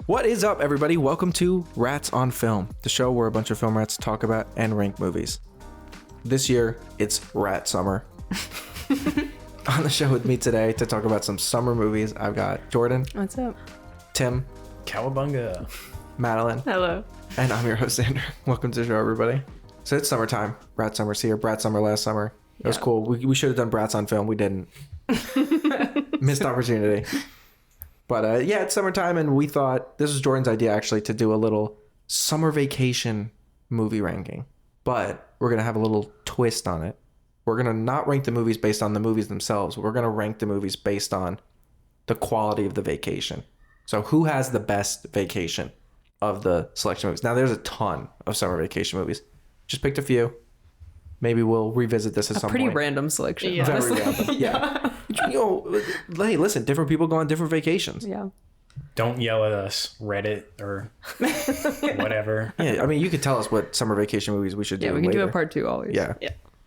What is up, everybody? Welcome to Rats on Film, the show where a bunch of film rats talk about and rank movies. This year, it's Rat Summer. On the show with me today to talk about some summer movies, I've got Jordan. What's up? Tim. Cowabunga. Madeline. Hello. And I'm your host, Xander. Welcome to the show, everybody. So it's summertime. Rat Summer's here. Brat Summer last summer. It was cool. We should have done Brats on Film. We didn't. Missed opportunity. But yeah, it's summertime, and we thought this was Jordan's idea actually to do a little summer vacation movie ranking. But we're gonna have a little twist on it. We're gonna not rank the movies based on the movies themselves. We're gonna rank the movies based on the quality of the vacation. So who has the best vacation of the selection movies? Now there's a ton of summer vacation movies. Just picked a few. Maybe we'll revisit this at some point. Pretty random selection. Yeah. Very random. Yeah. You know, hey, listen, different people go on different vacations. Yeah. Don't yell at us, Reddit or whatever. Yeah, I mean, you could tell us what summer vacation movies we should do. Yeah, we can later. do a part 2 always. Yeah.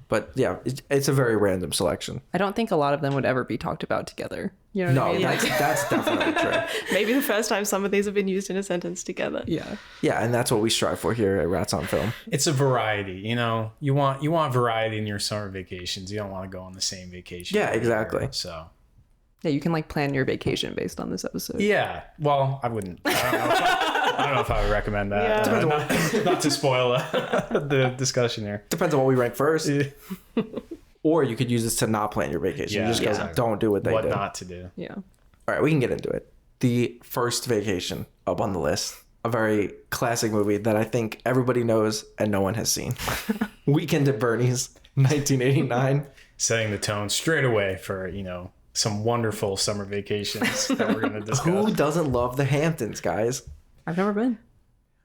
But yeah, it's a very random selection. I don't think a lot of them would ever be talked about together. You know what I mean? That's definitely true. Maybe the first time some of these have been used in a sentence together. Yeah. Yeah, and that's what we strive for here at Rats on Film. It's a variety, you know. You want variety in your summer vacations. You don't want to go on the same vacation. Yeah, exactly. Year, so Yeah, you can like plan your vacation based on this episode. yeah. Well, I wouldn't. I don't know if I would recommend that. Yeah. Not to spoil the discussion here. Depends on what we rank first. Or you could use this to not plan your vacation. Yeah, You just go, exactly. don't do what they What do. not to do. Yeah. All right, we can get into it. The first vacation up on the list, a very classic movie that I think everybody knows and no one has seen. Weekend at Bernie's, 1989. Setting the tone straight away for, you know, some wonderful summer vacations that we're going to discuss. Who doesn't love the Hamptons, guys? I've never been.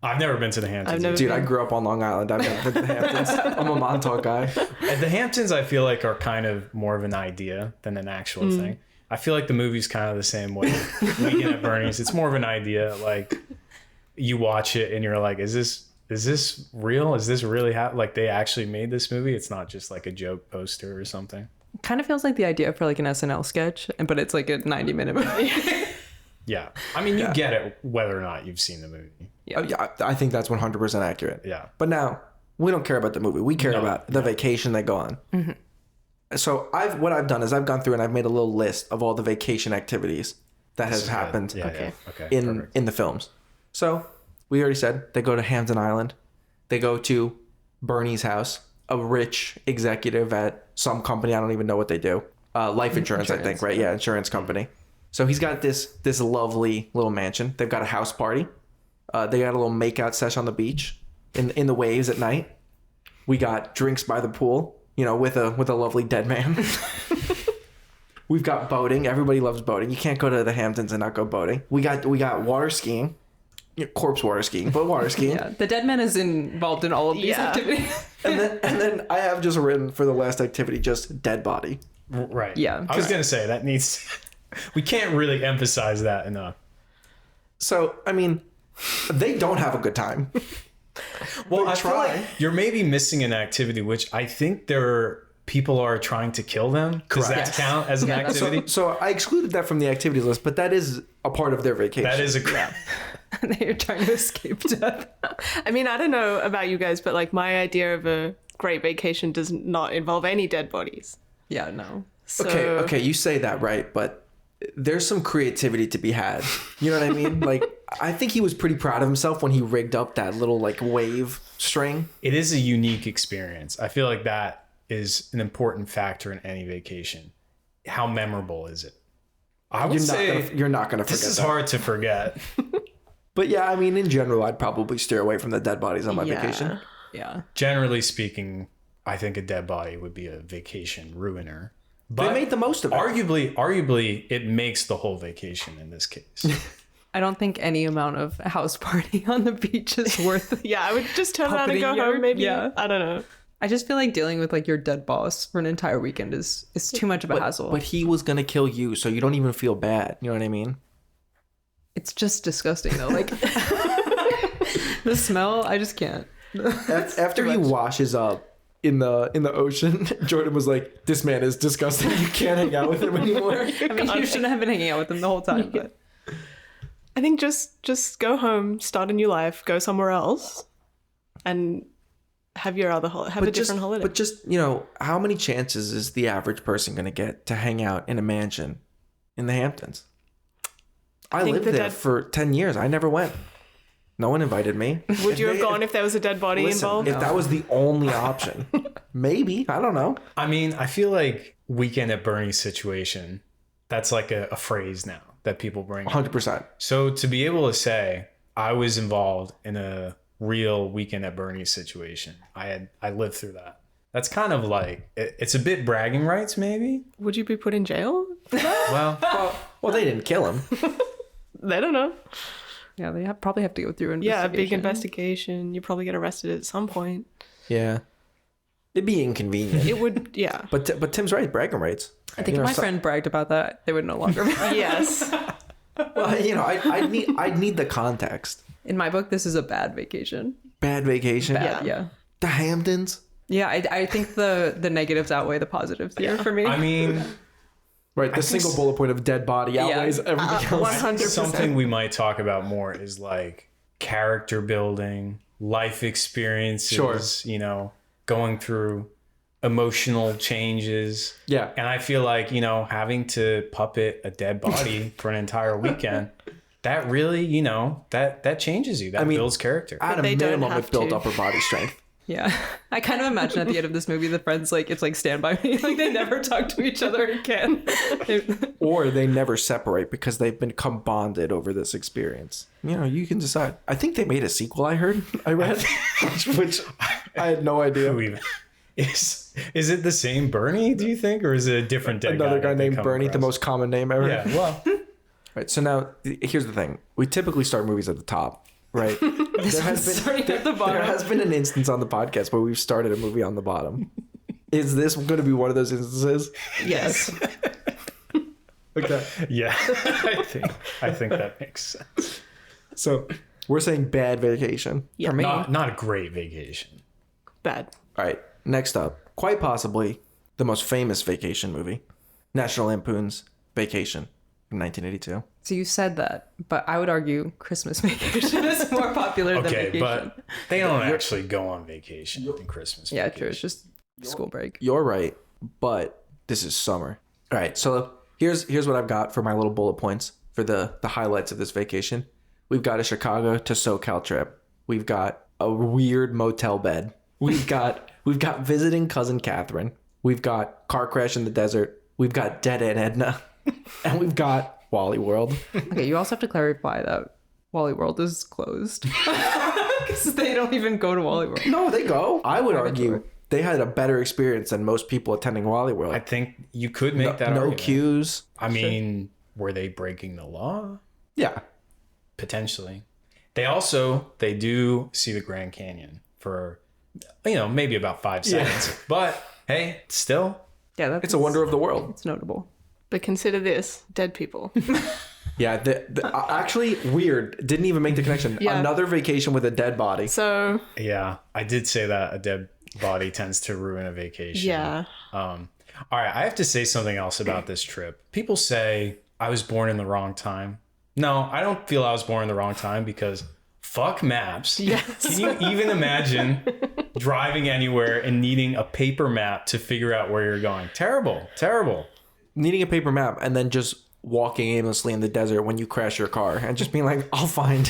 I've never been to the Hamptons. I've never Dude, been. I grew up on Long Island. I've never been to the Hamptons. I'm a Montauk guy. The Hamptons, I feel like, are kind of more of an idea than an actual thing. I feel like the movie's kind of the same way. Weekend at Bernie's, it's more of an idea. Like, you watch it and you're like, is this real? Is this really like they actually made this movie? It's not just like a joke poster or something. It kind of feels like the idea for like an SNL sketch, but it's like a 90-minute movie. Yeah. I mean, you get it whether or not you've seen the movie. Yeah, I think that's 100% accurate. Yeah. But now, we don't care about the movie. We care about the vacation they go on. Mm-hmm. So what I've done is I've gone through and I've made a little list of all the vacation activities that has happened Okay. in the films. So we already said they go to Hampton Island. They go to Bernie's house, a rich executive at some company. I don't even know what they do. Life insurance, I think, right? Yeah, insurance company. So he's got this lovely little mansion. They've got a house party. They got a little makeout session on the beach in the waves at night. We got drinks by the pool, you know, with a lovely dead man. We've got boating. Everybody loves boating. You can't go to the Hamptons and not go boating. We got water skiing. Corpse water skiing, but water skiing. Yeah. The dead man is involved in all of these activities. And then I have just written for the last activity just dead body. Right. Yeah. I was going to say that needs... We can't really emphasize that enough. So, I mean, they don't have a good time. Well, I feel like you're maybe missing an activity, which I think people are trying to kill them. Does that count as an activity? So I excluded that from the activity list, but that is a part of their vacation. That is a crap. They're trying to escape death. I mean, I don't know about you guys, but like my idea of a great vacation does not involve any dead bodies. Yeah, no. So, Okay, you say that, right? But there's some creativity to be had. You know what I mean? Like, I think he was pretty proud of himself when he rigged up that little like wave string. It is a unique experience. I feel like that is an important factor in any vacation. How memorable is it? I would say you're not gonna forget. This is that. hard to forget. But yeah, I mean, in general, I'd probably steer away from the dead bodies on my vacation. Yeah. Generally speaking, I think a dead body would be a vacation ruiner. But They made the most of it. Arguably, it makes the whole vacation in this case. I don't think any amount of house party on the beach is worth it. yeah, I would just turn around and go Puppety home. Maybe. yeah. I don't know. I just feel like dealing with like your dead boss for an entire weekend is too much of a hassle. But he was gonna kill you, so you don't even feel bad. You know what I mean? It's just disgusting though. Like the smell, I just can't. After he washes up in the ocean, Jordan was like, "This man is disgusting. You can't hang out with him anymore." I mean, you shouldn't have been hanging out with them the whole time, but I think just go home, start a new life, go somewhere else, and have your other have a different holiday. But just, how many chances is the average person going to get to hang out in a mansion in the Hamptons? I think lived the there for 10 years. I never went. No one invited me. Would you have gone if there was a dead body involved? If that was the only option, maybe. I don't know. I mean, I feel like Weekend at Bernie's situation, that's like a phrase now that people bring up. 100%. So to be able to say I was involved in a real Weekend at Bernie's situation, I lived through that. That's kind of like, it's a bit bragging rights, maybe. Would you be put in jail? Well, They didn't kill him. They don't know. yeah, they probably have to go through an Yeah, a investigation. big investigation. You probably get arrested at some point. Yeah. It'd be inconvenient. It would, yeah. But Tim's right. Bragging rights. I think if my friend bragged about that, they would no longer. Yes. Well, I'd need the context. In my book, this is a bad vacation. Bad vacation. Bad, yeah. The Hamptons. Yeah, I think the negatives outweigh the positives here for me. I mean, Right. The single bullet point of dead body outweighs everything else. 100%. something we might talk about more is like character building, life experiences, Sure. Going through emotional changes. Yeah. And I feel like, having to puppet a dead body for an entire weekend, that really, that changes you. That builds character. At a they don't minimum, have it built to. upper body strength. Yeah. I kind of imagine at the end of this movie, the friends, it's like Stand By Me. Like, they never talk to each other again. Or they never separate because they've become bonded over this experience. You can decide. I think they made a sequel, I read, which I had no idea. Who even- Is it the same Bernie, do you think? Or is it a different dead Another guy that they named come Bernie, the across? most common name ever. Yeah, well, Right. So now, here's the thing. We typically start movies at the top, right? starting at the bottom. There has been an instance on the podcast where we've started a movie on the bottom. Is this going to be one of those instances? Yes. Okay. yeah, I think that makes sense. So we're saying bad vacation. Yeah. For me. Not a great vacation. Bad. All right. Next up, quite possibly the most famous vacation movie, National Lampoon's Vacation from 1982. So you said that, but I would argue Christmas Vacation is more popular than Okay, vacation. but they don't actually go on vacation in Christmas. Yeah, vacation. true. It's just school break. You're right, but this is summer. All right. So here's what I've got for my little bullet points for the highlights of this vacation. We've got a Chicago to SoCal trip. We've got a weird motel bed. We've got visiting cousin Catherine. We've got car crash in the desert. We've got Dead Aunt Edna, and we've got Wally World. Okay, you also have to clarify that Wally World is closed. Because they don't even go to Wally World. No, they go. I would argue they had a better experience than most people attending Wally World. I think you could make that no argument. queues. I mean, were they breaking the law? Yeah. Potentially. They do see the Grand Canyon for, maybe about 5 seconds. But hey, still, Yeah, It's a wonder of the world. It's notable. But consider this, dead people. Yeah, actually weird. Didn't even make the connection. Yeah. Another vacation with a dead body. So, yeah, I did say that a dead body tends to ruin a vacation. yeah. All right, I have to say something else about this trip. People say I was born in the wrong time. No, I don't feel I was born in the wrong time because fuck maps. Yes. Can you even imagine driving anywhere and needing a paper map to figure out where you're going? Terrible, terrible. Needing a paper map and then just walking aimlessly in the desert when you crash your car and just being like, I'll find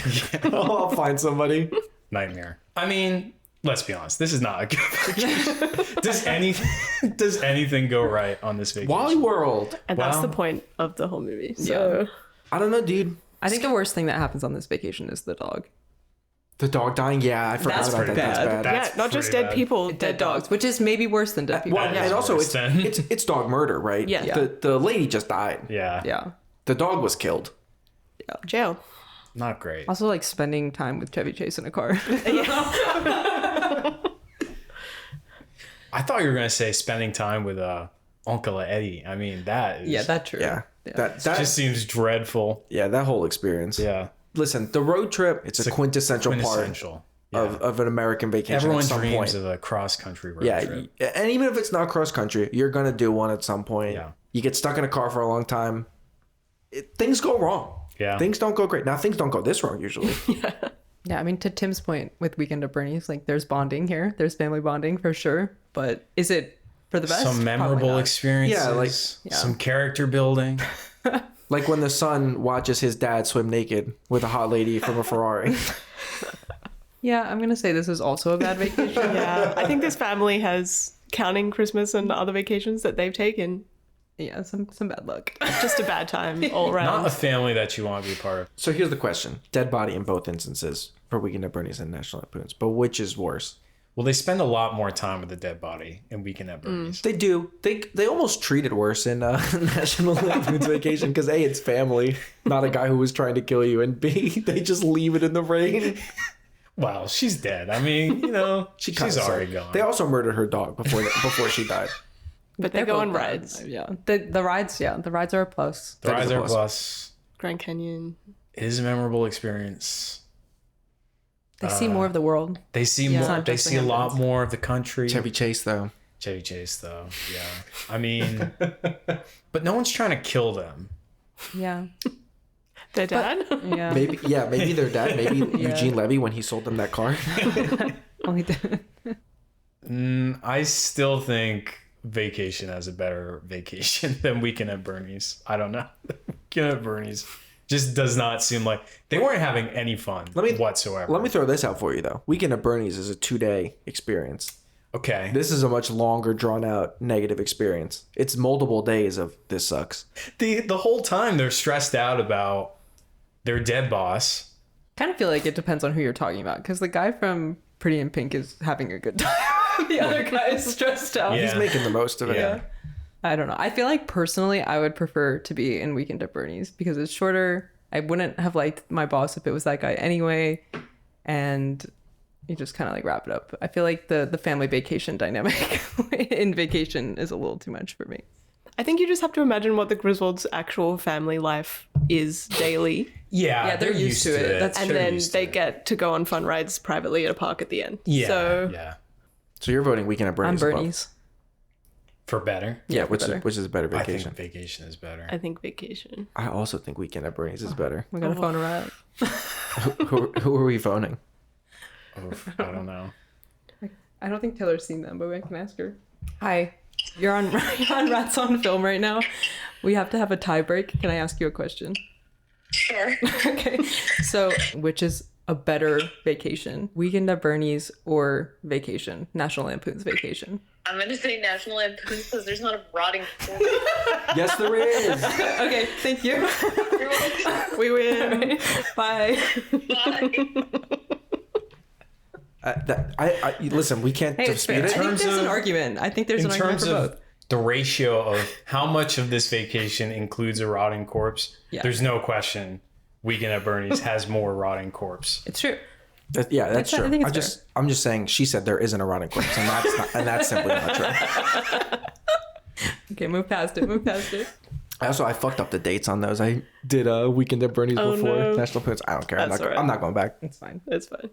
somebody. Nightmare. I mean, let's be honest. This is not a good vacation. Does anything go right on this vacation? Wally World. And that's Well, the point of the whole movie. So, I don't know, dude. I think the worst thing that happens on this vacation is the dog. The dog dying. Yeah, I forgot That's about that. pretty That's bad. bad. That's yeah, not just pretty dead bad. people, Dead dogs, which is maybe worse than dead people. Well, Yeah. and also Worse than- it's dog murder, right? Yeah. Yeah. The lady just died. Yeah. Yeah. The dog was killed. jail. Not great. Also, spending time with Chevy Chase in a car. I thought you were going to say spending time with Uncle Eddie. I mean, that is... Yeah, that's true. Yeah. That just seems dreadful. yeah, that whole experience. Yeah. Listen, the road trip, it's a quintessential part. Quintessential. of an American vacation. Everyone at some dreams point. of a cross-country road trip. And even if it's not cross country, you're gonna do one at some point. Yeah. You get stuck in a car for a long time. Things go wrong. Yeah. Things don't go great. Now things don't go this wrong usually. Yeah, I mean, to Tim's point with Weekend at Bernie's, like there's bonding here. There's family bonding for sure. But is it for the best? Some Probably memorable not. experiences. Yeah, Some character building. Like when the son watches his dad swim naked with a hot lady from a Ferrari. Yeah, I'm going to say this is also a bad vacation. Yeah, I think this family has, counting Christmas and other vacations that they've taken, Yeah, some bad luck. just a bad time all around. Not a family that you want to be part of. So here's the question: dead body in both instances for Weekend at Bernie's and National Lampoon's, but which is worse? Well, they spend a lot more time with the dead body in Weekend at Bernie's. They do. They almost treat it worse in National Lampoon's Vacation because A, it's family, not a guy who was trying to kill you, and B, they just leave it in the rain. Well, she's dead. I mean, she's already gone. They also murdered her dog before she died. but they They're go both on bad. rides. Yeah, the rides. Yeah, the rides are a plus. The That is Rise a are plus. plus. Grand Canyon. It is a memorable experience. They see more of the world. They see It's more. not They just the see a lot Hamptons. more of the country. Chevy Chase, though. Chevy Chase, though. Yeah. I mean, but no one's trying to kill them. Yeah, Their dad? yeah. Maybe their dad. Maybe Eugene Levy when he sold them that car. Only I still think Vacation has a better vacation than Weekend at Bernie's. I don't know. Weekend at Bernie's just does not seem like they weren't having any fun whatsoever. Let me throw this out for you though. Weekend at Bernie's is a 2-day experience. Okay. This is a much longer, drawn out, negative experience. It's multiple days of this sucks. The whole time they're stressed out about their dead boss. kind of feel like it depends on who you're talking about, because the guy from Pretty in Pink is having a good time. The other guy is stressed out. Yeah. He's making the most of it. Yeah. I don't know. I feel like personally, I would prefer to be in Weekend at Bernie's because it's shorter. I wouldn't have liked my boss if it was that guy anyway, and you just kind of like wrap it up. I feel like the family vacation dynamic in Vacation is a little too much for me. I think you just have to imagine what the Griswolds' actual family life is daily. Yeah, they're used to it. That's And They're then used to they it. get to go on fun rides privately at a park at the end. Yeah, So yeah. So you're voting Weekend at I'm Bernie's. above. Bernie's. For better. Yeah, for which better. is a better I vacation. think Vacation is better. I think Vacation. I also think Weekend at Bernie's is better. We gotta phone her out. Who are we phoning? Oof, I don't know. I don't think Taylor's seen them, but we can ask her. Hi, you're on Rats on Film right now. We have to have a tie break. Can I ask you a question? Sure. Okay. So, which is a better vacation? Weekend at Bernie's or Vacation? National Lampoon's Vacation. I'm going to say National Lampoon because there's not a rotting corpse. Yes, there is. Okay, thank you. We win. Bye. Bye. I listen. We can't Hey, it's dispute fair. I it. think terms there's an of- argument. I think there's In an argument terms for of both. the ratio of how much of this vacation includes a rotting corpse, Yeah. there's no question Weekend at Bernie's has more rotting corpse. It's true. Yeah, that's I true. think it's I'm just saying. She said there isn't a running corpse, and that's simply not true. Okay, move past it. Move past it. I fucked up the dates on those. I did a Weekend at Bernie's Oh, before no. National Lampoon's. I don't care. That's all right. I'm not going back. It's fine. It's fine.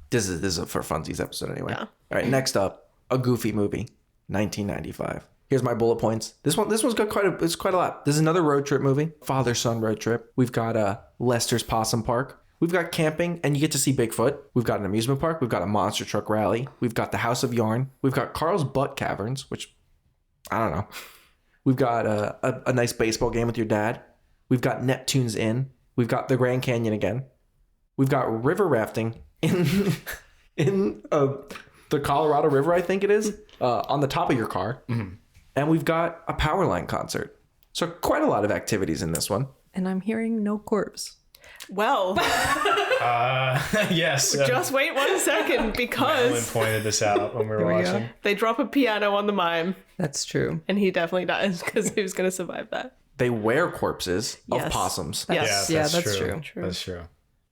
This is a for funsies episode anyway. Yeah. All right, next up, a Goofy movie, 1995. Here's my bullet points. This one's got quite a lot. This is another road trip movie, father-son road trip. We've got Lester's Possum Park. We've got camping, and you get to see Bigfoot. We've got an amusement park. We've got a monster truck rally. We've got the House of Yarn. We've got Carl's Butt Caverns, which I don't know. We've got a nice baseball game with your dad. We've got Neptune's Inn. We've got the Grand Canyon again. We've got river rafting in the Colorado River, I think it is, on the top of your car. Mm-hmm. And we've got a Powerline concert. So quite a lot of activities in this one. And I'm hearing no corpse. Well, Yes. just wait 1 second Ellen because pointed this out when we were Here we go. watching. they drop a piano on the mime That's true. and he definitely dies because he was going to survive that. They wear corpses of Yes. possums. Yes. Yeah, that's true. That's true.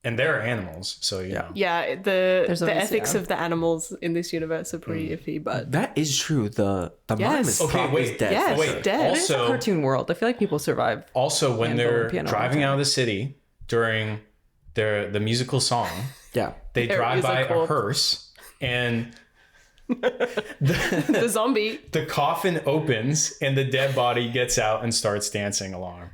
And they're animals, so you know. Yeah, the There's always- ethics yeah. of the animals in this universe are pretty iffy, but That is true. The mime Yes. is Okay, probably wait. dead. Yes. for sure. Wait, dead. It's a also, cartoon world. I feel like people survive. when Handle they're piano driving all the out of the city during the musical song. Yeah. They There drive is a by a corpse. hearse, and The zombie. the coffin opens, and the dead body gets out and starts dancing along.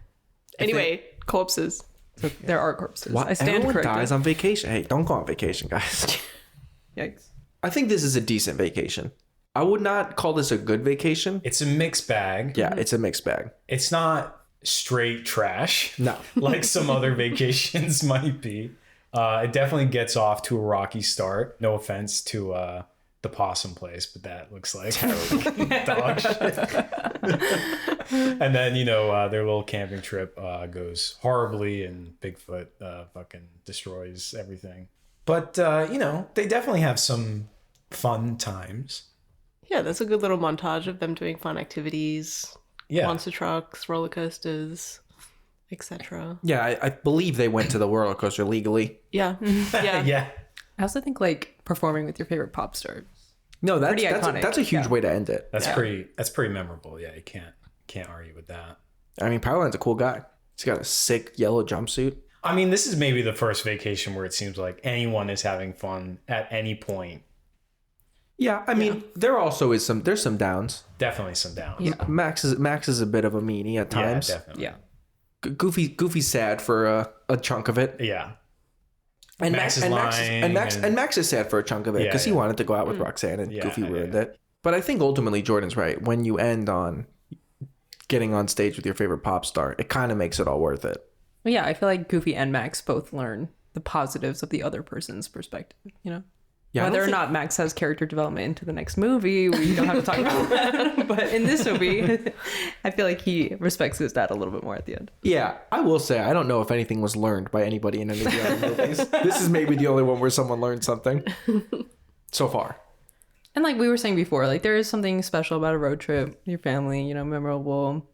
Anyway, corpses. So there are corpses. Why? I stand Everyone corrected. dies on vacation. Hey, don't go on vacation, guys. Yikes. I think this is a decent vacation. I would not call this a good vacation. It's a mixed bag. Yeah, it's a mixed bag. It's not straight trash. No. Like some other vacations might be. It definitely gets off to a rocky start. No offense to the possum place, but that looks like dog shit. And then, their little camping trip goes horribly, and Bigfoot fucking destroys everything. But, they definitely have some fun times. Yeah, there's a good little montage of them doing fun activities. Yeah. Monster trucks, roller coasters, etc. Yeah, I believe they went to the roller coaster legally. Yeah. Yeah. Yeah. I also think like performing with your favorite pop stars. No, Pretty that's iconic. a huge Yeah. way to end it. That's pretty memorable. Yeah, you can't argue with that. I mean, Powerline's a cool guy. He's got a sick yellow jumpsuit. I mean, this is maybe the first vacation where it seems like anyone is having fun at any point. Yeah, I mean, there's some downs. Definitely some downs. Yeah. Max is a bit of a meanie at times. Yeah, definitely. Yeah. Goofy's sad for a chunk of it. Yeah. And Max is and lying Max is sad for a chunk of it because he Yeah. wanted to go out with Roxanne, and Yeah, Goofy ruined yeah. it. But I think ultimately Jordan's right. When you end on getting on stage with your favorite pop star, it kind of makes it all worth it. Well, yeah, I feel like Goofy and Max both learn the positives of the other person's perspective, Yeah, I Whether don't or think- not Max has character development into the next movie, we don't have to talk about that. But in this movie, I feel like he respects his dad a little bit more at the end. Yeah, I will say I don't know if anything was learned by anybody in any of the other movies. This is maybe the only one where someone learned something so far. And like we were saying before, like there is something special about a road trip, your family, memorable.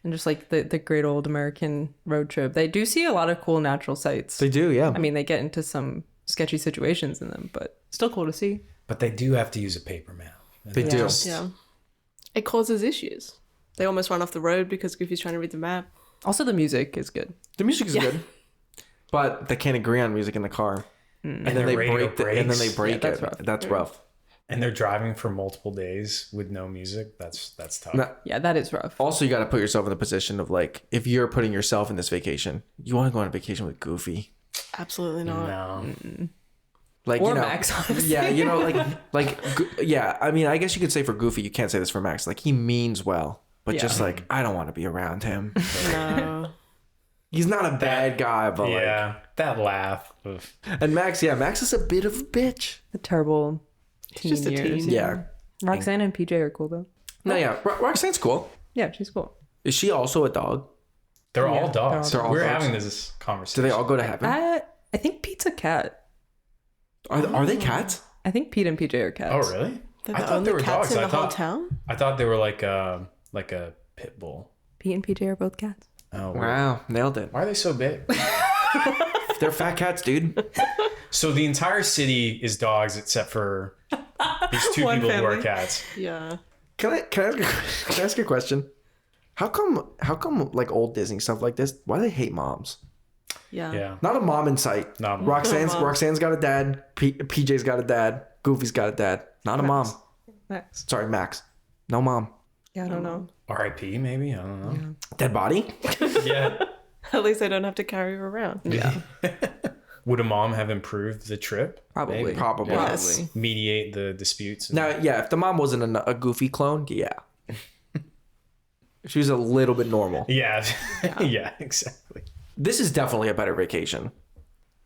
And just like the great old American road trip. They do see a lot of cool natural sights. They do, yeah. I mean, they get into some sketchy situations in them, but still cool to see. But they do have to use a paper map. They do. Yeah. It causes issues. They almost run off the road because Goofy's trying to read the map. Also, the music is good. The music is good, but they can't agree on music in the car, and then their they radio and then they breaks. break Yeah, it. that's rough. That's rough. And they're driving for multiple days with no music. That's tough. No, Yeah, that is rough. also, you got to put yourself in the position of like, if you're putting yourself in this vacation, you want to go on a vacation with Goofy, Absolutely not. No. like Or Max, honestly. Yeah, yeah. I mean, I guess you could say for Goofy, you can't say this for Max. Like he means well, but Yeah. just like I don't want to be around him. No. He's not a bad guy, but Yeah. That laugh. Ugh. and Max is a bit of a bitch. The terrible teen just a years. teen. Yeah. Roxanne and PJ are cool though. No, yeah. Roxanne's cool. Yeah, she's cool. Is she also a dog? They're all dogs. They're all We're dogs. having this conversation. Do they all go to heaven? I think Pete's a cat. Are they cats? I think Pete and PJ are cats. Oh, really? They're I the thought only they were cats dogs. in I the whole thought town? I thought they were like a pit bull. Pete and PJ are both cats. Oh, weird. Wow, nailed it. Why are they so big? They're fat cats, dude. So the entire city is dogs except for these two One people who are family. cats. Yeah. Can I ask a question? How come like old Disney stuff like this? Why do they hate moms? Yeah. Yeah. Not a mom in sight. Not a mom. Roxanne's got a dad. PJ's got a dad. Goofy's got a dad. Not a mom. Max. Sorry, Max. No mom. Yeah, I don't know. R.I.P. Maybe, I don't know. Dead body. Yeah. At least I don't have to carry her around. Yeah, Would a mom have improved the trip? probably. Maybe. Probably. Yeah. Yes. Probably. Mediate the disputes. Now, yeah, if the mom wasn't a Goofy clone, yeah. She was a little bit normal. Yeah. Yeah, exactly. This is definitely a better vacation.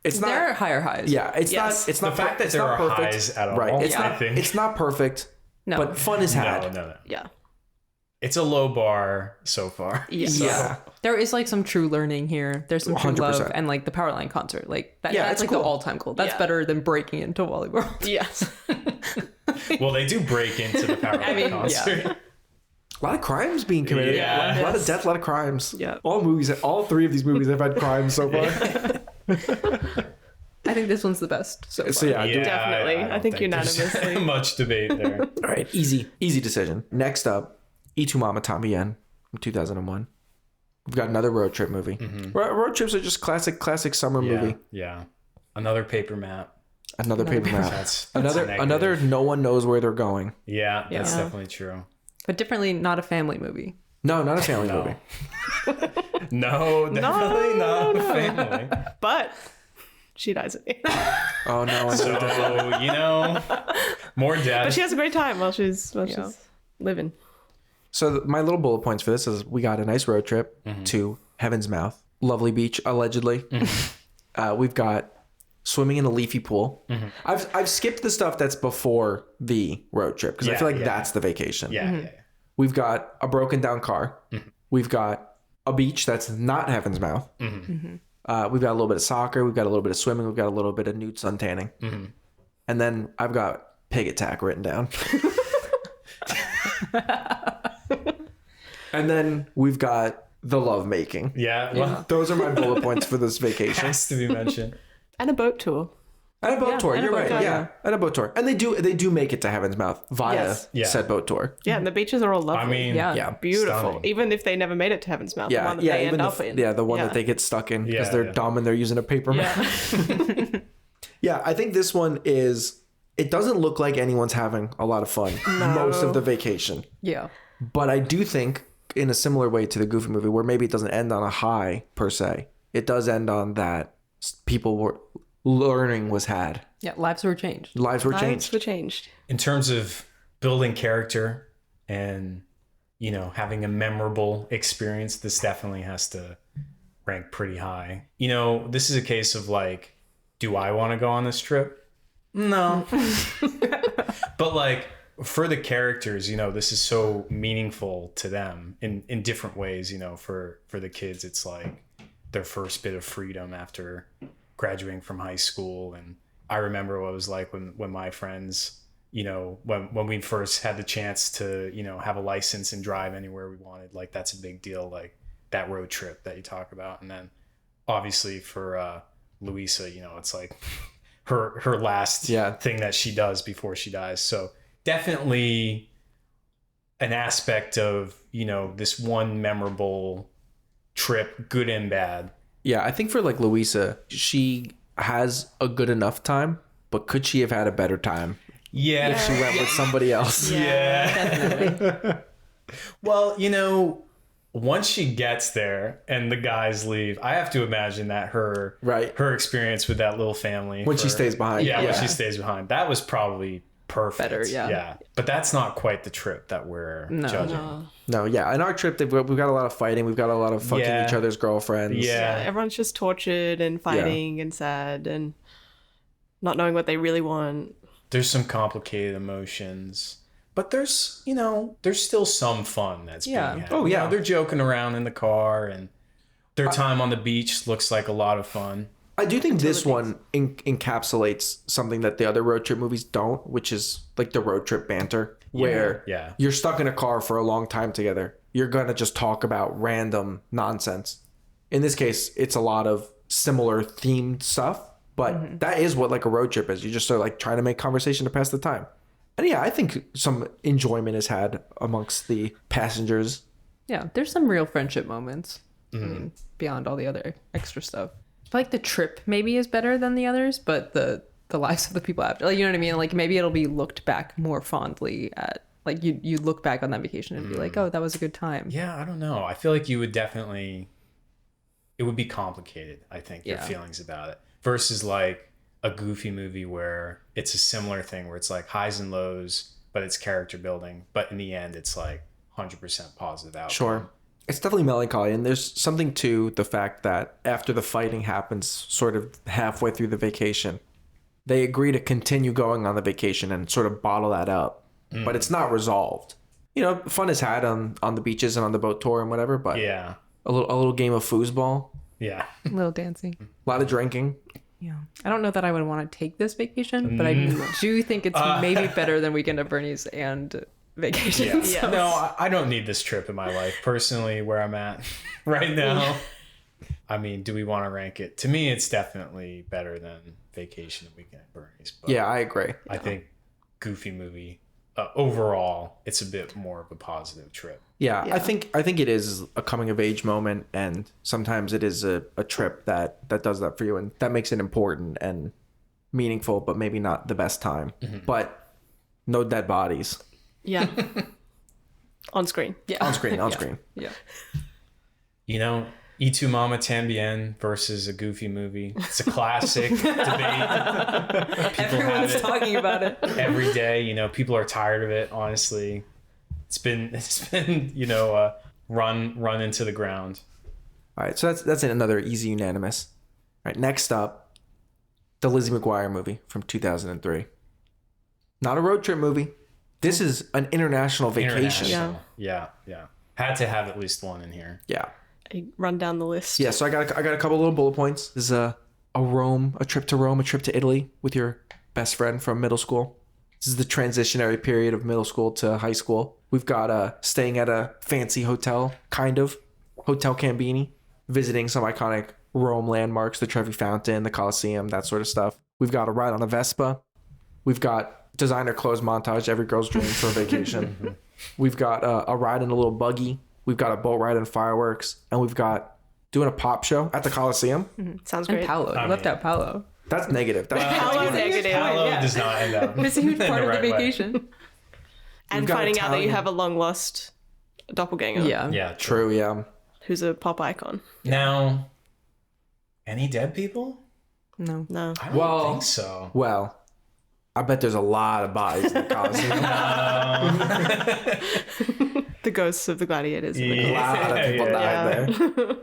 It's There are not. higher highs. Yeah, it's Yes. not. It's The not. fact that it's there not are perfect. highs at all, Right. It's I not. think. It's not perfect. No. But fun is had. No. Yeah. It's a low bar so far. Yeah. Yeah. There is like some true learning here. There's some true 100%. love and like the Powerline concert. Like that, Yeah, that's it's like cool. the all-time cool. That's Yeah. better than breaking into Wally World. Yes. Well, they do break into the Power I mean, concert. yeah. A lot of crimes being committed. Yeah. A lot of death, a lot of crimes. Yeah. All three of these movies have had crimes so far. I think this one's the best. So, So yeah, Yeah, Definitely. don't I think there's unanimously. much debate there. All right, easy decision. Next up, Y Tu Mama También from 2001. We've got another road trip movie. Road trips are just classic summer movie. Yeah. Another paper map. Another paper map. That's Another no one knows where they're going. Yeah, that's definitely true. But differently, not a family movie. No, not a family movie. No, definitely not a family. But she dies at the end. Oh no. So, more death. But she has a great time while she's living. So my little bullet points for this is we got a nice road trip to Heaven's Mouth, lovely beach, allegedly. We've got swimming in a leafy pool. I've skipped the stuff that's before the road trip because I feel like that's the vacation. Yeah. We've got a broken down car. We've got a beach that's not Heaven's Mouth. We've got a little bit of soccer. We've got a little bit of swimming. We've got a little bit of nude sun tanning. And then I've got pig attack written down. And then we've got the love making. Yeah. Well, Those are my bullet points for this vacation. has to be mentioned. And a boat tour. And a boat tour. and a You're boat right. tour. Yeah. And a boat tour. And they do make it to Heaven's Mouth via said boat tour. Yeah, and the beaches are all lovely. I mean, Yeah. beautiful. stunning. Even if they never made it to Heaven's Mouth, Yeah. the one that Yeah. they Even end up in. the one that they get stuck in because Yeah, they're yeah. dumb and they're using a paper map. Yeah. I think this one it doesn't look like anyone's having a lot of fun most of the vacation. Yeah. But I do think in a similar way to the Goofy movie where maybe it doesn't end on a high per se, it does end on that people were learning was had. Yeah. Lives were changed. Lives were Lives changed. were changed. In terms of building character and, having a memorable experience, this definitely has to rank pretty high. This is a case of like, do I want to go on this trip? No. But like, for the characters, this is so meaningful to them in different ways. For the kids, it's like their first bit of freedom after graduating from high school. And I remember what it was like when my friends, when we first had the chance to, have a license and drive anywhere we wanted. Like, that's a big deal, like that road trip that you talk about. And then obviously for Louisa, it's like her last thing that she does before she dies. So definitely an aspect of, this one memorable trip, good and bad. Yeah, I think for like Louisa, she has a good enough time, but could she have had a better time Yeah. if she went with somebody else? Yeah. Well, once she gets there and the guys leave, I have to imagine that her experience with that little family When she stays behind. when she stays behind, that was probably perfect. Better, yeah. But that's not quite the trip that we're judging. No, yeah. In our trip, we've got a lot of fighting. We've got a lot of fucking each other's girlfriends. Yeah. Everyone's just tortured and fighting and sad and not knowing what they really want. There's some complicated emotions. But there's still some fun that's being had. Oh, yeah. They're joking around in the car, and their time on the beach looks like a lot of fun. I do think this one encapsulates something that the other road trip movies don't, which is like the road trip banter, where you're stuck in a car for a long time together. You're going to just talk about random nonsense. In this case, it's a lot of similar themed stuff, but that is what like a road trip is. You just are like trying to make conversation to pass the time. And yeah, I think some enjoyment is had amongst the passengers. Yeah, there's some real friendship moments. I mean, beyond all the other extra stuff. I feel like the trip maybe is better than the others, but the lives of the people after, like, you know what I mean? Like, maybe it'll be looked back more fondly at. Like, you look back on that vacation and be like, oh, that was a good time. Yeah, I don't know. I feel like you would definitely, it would be complicated, I think, your feelings about it. Versus like a Goofy movie where it's a similar thing where it's like highs and lows, but it's character building. But in the end, it's like 100% positive outcome. Sure. It's definitely melancholy. And there's something to the fact that after the fighting happens sort of halfway through the vacation, they agree to continue going on the vacation and sort of bottle that up. But it's not resolved. Fun is had on the beaches and on the boat tour and whatever, but Yeah. a little game of foosball, Yeah. A little dancing. a lot of drinking. Yeah. I don't know that I would want to take this vacation, but I do think it's maybe better than Weekend at Bernie's and vacations. Yeah. No, I don't need this trip in my life personally where I'm at right now. I mean, do we want to rank it? To me, it's definitely better than Vacation and Weekend at Bernie's. But Yeah, I agree. I think Goofy movie overall, it's a bit more of a positive trip. Yeah, Yeah. I think it is a coming of age moment, and sometimes it is a trip that does that for you, and that makes it important and meaningful, but maybe not the best time. But no dead bodies Yeah. On screen. Yeah. on screen. On screen. Yeah. You know, Y Tu Mama Tambien versus a Goofy movie. It's a classic debate. Everyone's talking about it. Every day. You know, people are tired of it. Honestly, it's been you know run into the ground. All right, so that's another easy unanimous. All right, next up, the Lizzie McGuire movie from 2003. Not a road trip movie. This is an international vacation. International. Yeah. Had to have at least one in here. Yeah. I run down the list. Yeah, so I got a couple little bullet points. This is a trip to Rome, a trip to Italy with your best friend from middle school. This is the transitionary period of middle school to high school. We've got staying at a fancy hotel, kind of, Hotel Cambini, visiting some iconic Rome landmarks, the Trevi Fountain, the Colosseum, that sort of stuff. We've got a ride on a Vespa. We've got designer clothes montage, every girl's dream for a vacation. We've got a ride in a little buggy. We've got a boat ride and fireworks. And we've got doing a pop show at the Coliseum. Sounds And great. Paolo. You left out Paolo. That's negative. Paolo's negative. Paolo yeah. does not end up. It's a huge in part of the right way. vacation. And We've got finding out that you Italian- have a long lost doppelganger. Yeah. Yeah, true. True, yeah. Who's a pop icon. Now, any dead people? No. No. I don't Well- think so. Well, I bet there's a lot of bodies in the Coliseum. The ghosts of the gladiators. in the A lot of people Yeah. died there.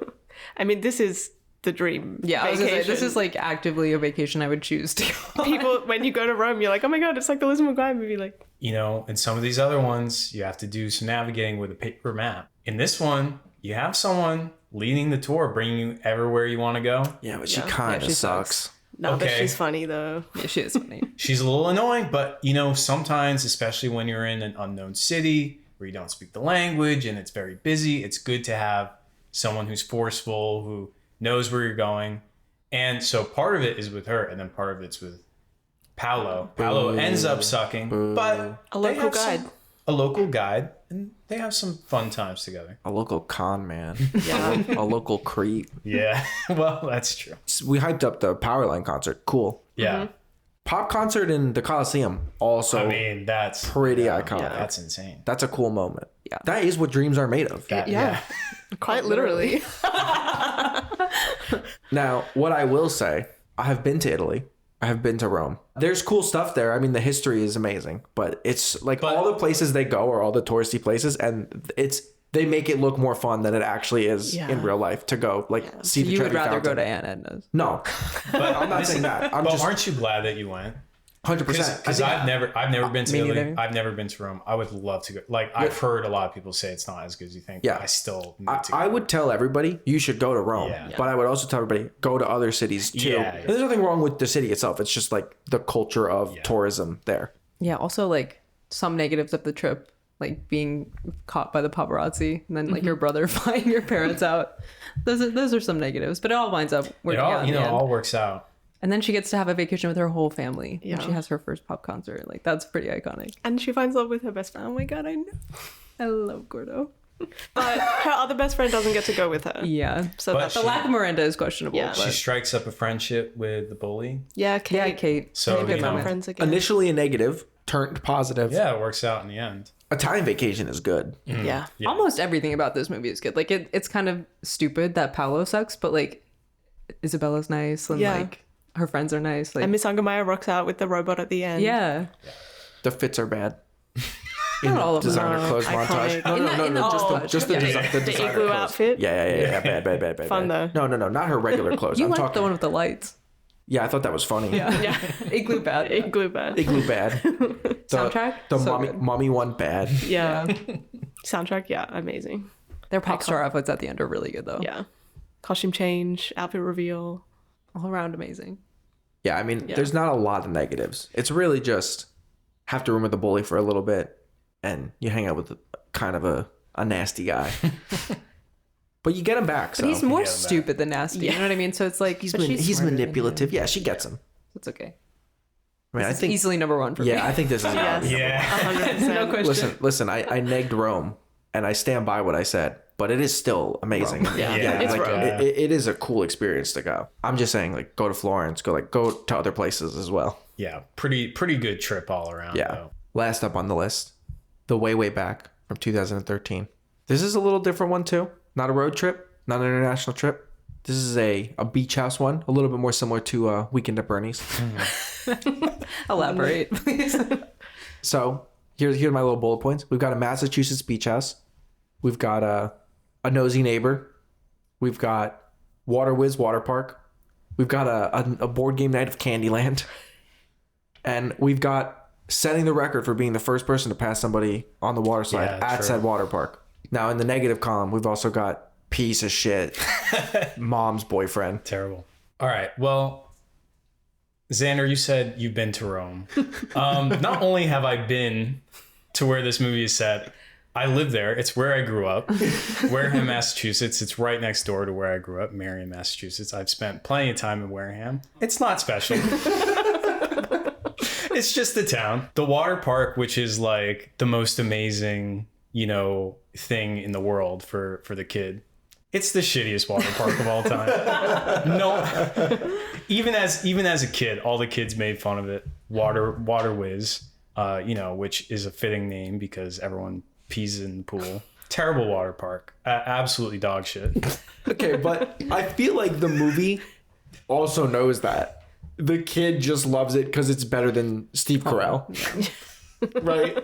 I mean, this is the dream. Yeah, I was gonna say, vacation. this is like actively a vacation I would choose to go on. People, when you go to Rome, you're like, oh my god, it's like the Lizzie McGuire movie. Like, You know, in some of these other ones, you have to do some navigating with a paper map. In this one, you have someone leading the tour, bringing you everywhere you want to go. Yeah, but she Yeah. kind of Yeah, she sucks. no, but Okay. she's funny though. Yeah, she is funny. She's a little annoying, but you know, sometimes, especially when you're in an unknown city where you don't speak the language and it's very busy, it's good to have someone who's forceful, who knows where you're going. And so part of it is with her, and then part of it's with Paolo. Paolo ends up sucking, but A they local have guide. a local guide, and they have some fun times together. A local con man. Yeah. A local creep. Yeah, well, that's true. We hyped up the Powerline concert. Cool. Yeah, Pop concert in the Coliseum. Also I mean that's pretty iconic. That's insane. That's a cool moment. Yeah. That is what dreams are made of. That- Yeah. Quite literally. Now, what I will say, I have been to Italy. I have been to Rome. There's cool stuff there. I mean, the history is amazing, but it's like all the places they go are all the touristy places, and they make it look more fun than it actually is Yeah. in real life to go see the You would Trevi rather Fountain. go to Aunt Edna's. No, I'm not saying that. I'm But just aren't you glad that you went? 100%. Because I've never been to Me Italy. neither. I've never been to Rome. I would love to go. Like I've heard a lot of people say it's not as good as you think. Yeah. But I still need to go. I would tell everybody you should go to Rome, Yeah. but I would also tell everybody go to other cities too. Yeah. And there's nothing wrong with the city itself. It's just like the culture of tourism there. Yeah, also like some negatives of the trip, like being caught by the paparazzi and then like your brother flying your parents out. Those are some negatives, but it all winds up It working all out. in the end. all works out. And then she gets to have a vacation with her whole family. Yeah. And she has her first pop concert. Like that's pretty iconic. And she finds love with her best friend. Oh my god, I know. I love Gordo. But her other best friend doesn't get to go with her. Yeah. So But that's The lack of Miranda is questionable. Yeah. She But strikes up a friendship with the bully. yeah, Kate. yeah, Kate. So, They you become know, Friends again. Initially a negative, turned positive. Yeah, it works out in the end. Italian Vacation is good. Yeah. Yeah. Almost everything about this movie is good. Like it's kind of stupid that Paolo sucks, but like Isabella's nice and Yeah. like her friends are nice. Like And Miss Angermeyer rocks out with the robot at the end. yeah. The fits are bad. Not all of them. Designer No, clothes iconic. montage. No, In the- in the- just the yeah. design. The The designer igloo clothes. outfit. Yeah. Bad. Fun, bad. though. No, not her regular clothes. You I'm like talking. the one with the lights. Yeah, I thought that was funny. Yeah. Yeah. Igloo bad. Igloo bad. Igloo bad. Soundtrack? The So mommy, good. mommy one bad. Yeah. Soundtrack, yeah, amazing. Their pop star outfits at the end are really good though. Yeah. Costume change, outfit reveal. All around amazing. Yeah, I mean, there's not a lot of negatives. It's really just have to room with the bully for a little bit, and you hang out with kind of a nasty guy. But you get him back. So But he's more get him back. stupid than nasty. You know what I mean? So it's like he's but she's smarter than manipulative. him. Yeah, she gets him. It's okay. I mean, This is easily number one for me. yeah, I think this is Yes. Yeah. 100%. No question. Listen, I negged Rome, and I stand by what I said, but it is still amazing. Yeah, it's like, Rome. it is a cool experience to go. I'm just saying, like, go to Florence, go to other places as well. Yeah. Pretty good trip all around. Yeah. Though. Last up on the list, The Way Back from 2013. This is a little different one too. Not a road trip, not an international trip. This is a beach house one, a little bit more similar to Weekend at Bernie's. Elaborate, please. So here's my little bullet points. We've got a Massachusetts beach house. We've got a nosy neighbor. We've got Water Whiz Water Park. We've got a board game night of Candyland. And we've got setting the record for being the first person to pass somebody on the water slide at said water park. Now, in the negative column, we've also got piece of shit mom's boyfriend. Terrible. All right. Well, Xander, you said you've been to Rome. Not only have I been to where this movie is set, I live there. It's where I grew up, Wareham, Massachusetts. It's right next door to where I grew up, Marion, Massachusetts. I've spent plenty of time in Wareham. It's not special. It's just the town. The water park, which is like the most amazing, thing in the world for the kid. It's the shittiest water park of all time. No, even as a kid, all the kids made fun of it. Water Whiz, which is a fitting name because everyone pees in the pool. Terrible water park. Absolutely dog shit. Okay, but I feel like the movie also knows that. The kid just loves it because it's better than Steve Carell. Right?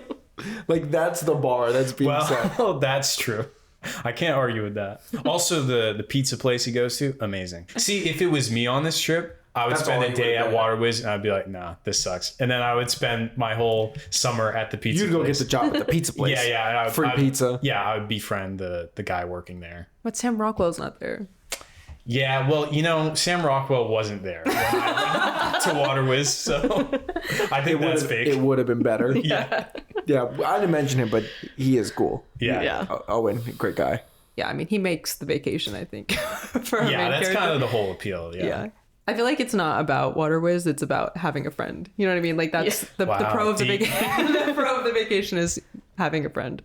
Like, that's the bar that's being set. Well, that's true. I can't argue with that. Also, the pizza place he goes to, amazing. See, if it was me on this trip, I would spend a day at Water Whiz and I'd be like, nah, this sucks. And then I would spend my whole summer at the pizza place. You'd go get the job at the pizza place. Yeah. Free pizza. Yeah, I would befriend the guy working there. But Sam Rockwell's not there. Yeah, well, Sam Rockwell wasn't there when I went to Water Whiz, so I think that's fake. It would have been better. Yeah. Yeah, I didn't mention him, but he is cool. Yeah. Owen, great guy. Yeah, I mean, he makes the vacation, I think, for our main That's character. kind of the whole appeal. Yeah. I feel like it's not about Water Whiz, it's about having a friend. You know what I mean? Like, that's the pro of the vacation. The pro of the vacation is having a friend.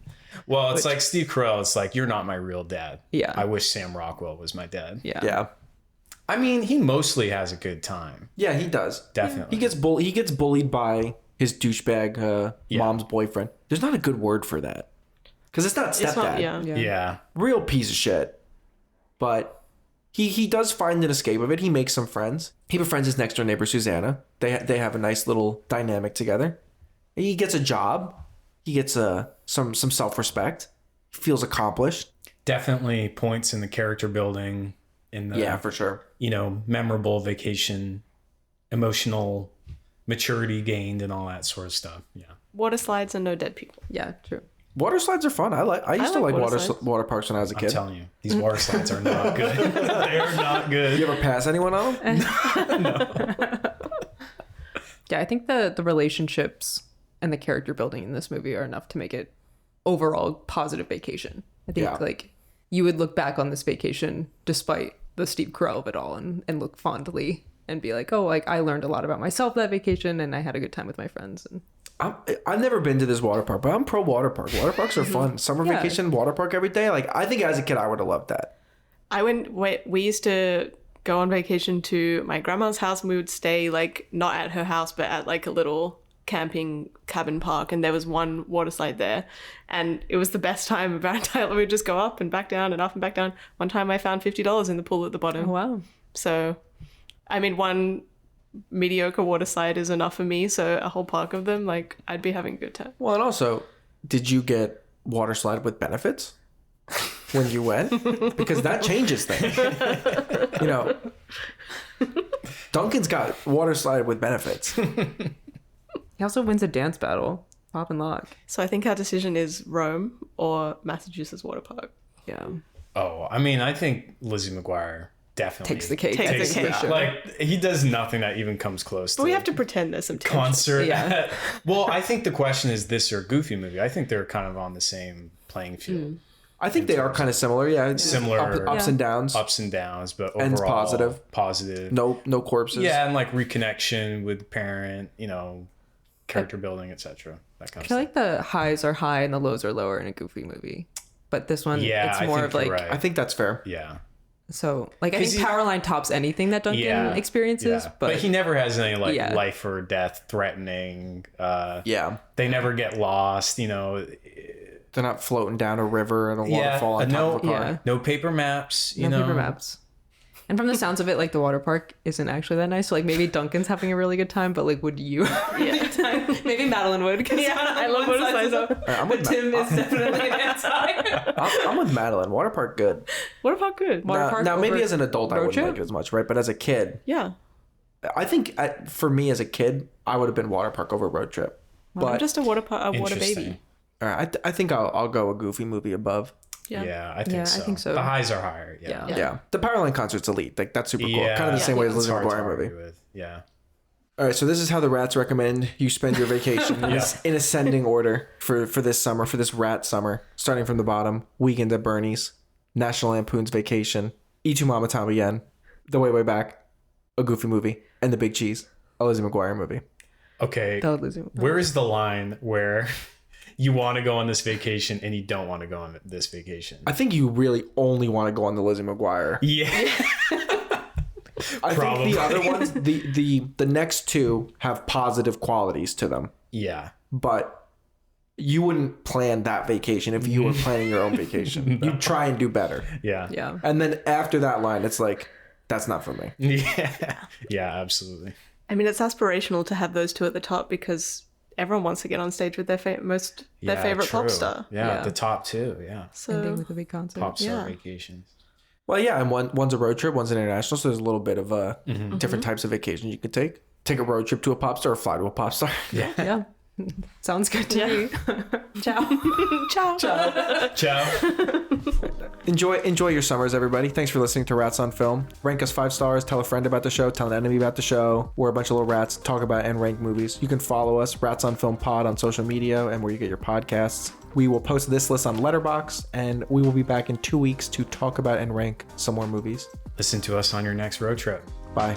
Well, it's like Steve Carell. It's like, you're not my real dad. Yeah. I wish Sam Rockwell was my dad. Yeah. I mean, he mostly has a good time. Yeah, he does. Definitely. He gets bullied by his douchebag mom's boyfriend. There's not a good word for that. Because it's not stepdad. Yeah. Real piece of shit. But he does find an escape of it. He makes some friends. He befriends his next door neighbor, Susanna. They have a nice little dynamic together. He gets a job. He gets some self-respect. He feels accomplished. Definitely points in the character building, in the for sure. Memorable vacation, emotional maturity gained, and all that sort of stuff. Yeah. Water slides and no dead people. Yeah, true. Water slides are fun. I used to like water water parks when I was a kid. I'm telling you, these water slides are not good. They're not good. You ever pass anyone on them? Yeah, I think the relationships and the character building in this movie are enough to make it overall positive vacation. I think like you would look back on this vacation despite the Steve Carell of it all and look fondly and be like, oh, like I learned a lot about myself that vacation and I had a good time with my friends. And I've never been to this water park, but I'm pro water park. Water parks are fun. Summer vacation, water park every day. Like, I think as a kid, I would have loved that. We used to go on vacation to my grandma's house and we would stay like not at her house, but at like a little camping cabin park. And there was one water slide there. And it was the best time of our entire life. We'd just go up and back down and up and back down. One time I found $50 in the pool at the bottom. oh, wow. So, I mean, one mediocre water slide is enough for me. So a whole park of them, like, I'd be having a good time. Well, and also, did you get water slide with benefits when you went? Because that changes things. Duncan's got water slide with benefits. He also wins a dance battle. Pop and lock. So I think our decision is Rome or Massachusetts water park. Yeah. Oh, I mean, I think Lizzie McGuire definitely Takes the cake. Takes the cake. For sure. Like, he does nothing that even comes close to But we have to pretend there's some tension. concert. Yeah. Well, I think the question is this or Goofy movie. I think they're kind of on the same playing field. I think they are kind of similar. Yeah, Similar. ups and downs. Ups and downs, but overall Ends positive. No corpses. Yeah, and like reconnection with the parent, character building, etc. That kind I of feel stuff. like the highs are high and the lows are lower in a Goofy movie. But this one, it's more of like, right. I think that's fair. Yeah. so like I think Powerline tops anything that Duncan experiences, Yeah. but he never has any like Yeah. life or death threatening. Yeah. They never get lost. They're not floating down a river and a waterfall on top of a car. Yeah. No paper maps. no paper maps. And from the sounds of it, like the water park isn't actually that nice. So like maybe Duncan's having a really good time, but like would you have a good time? Maybe Madeline would. Yeah, I love motorcycles. But Tim is definitely an anti. I'm with Madeline. Water park good. Water park good. Now maybe as an adult I road wouldn't trip? like it as much, right? But as a kid, Yeah. I think for me as a kid, I would have been water park over road trip. Well, I'm just a water baby. Interesting. All right, I think I'll go a Goofy movie above. Yeah, I think so. The highs are higher. Yeah. Yeah. The Powerline concert's elite. Like that's super cool. Yeah. Kind of the same way as It's Lizzie hard to McGuire movie. argue with. Yeah. All right, so this is how the rats recommend you spend your vacation in ascending order for this summer, for this rat summer. Starting from the bottom, Weekend at Bernie's, National Lampoon's Vacation, E2 Mama También, The Way Back, a Goofy movie, and The Big Cheese, a Lizzie McGuire movie. Okay. Where is the line where you want to go on this vacation and you don't want to go on this vacation? I think you really only want to go on the Lizzie McGuire. Yeah. I think the other ones, the next two have positive qualities to them. Yeah. But you wouldn't plan that vacation if you were planning your own vacation. You'd try and do better. Yeah. Yeah. And then after that line, it's like, that's not for me. Yeah. Yeah, absolutely. I mean, it's aspirational to have those two at the top because everyone wants to get on stage with their favorite pop star. Yeah, the top two. Yeah. Ending So with a big concert. Pop star vacations. Well, yeah, and one's a road trip, one's an international, so there's a little bit of different types of vacations you could take. Take a road trip to a pop star or fly to a pop star. Yeah. Sounds good to me. Ciao. Ciao. Enjoy your summers, everybody. Thanks for listening to Rats on Film. Rank us 5 stars. Tell a friend about the show. Tell an enemy about the show. We're a bunch of little rats. Talk about and rank movies. You can follow us, Rats on Film Pod, on social media and where you get your podcasts. We will post this list on Letterboxd, and we will be back in 2 weeks to talk about and rank some more movies. Listen to us on your next road trip. Bye.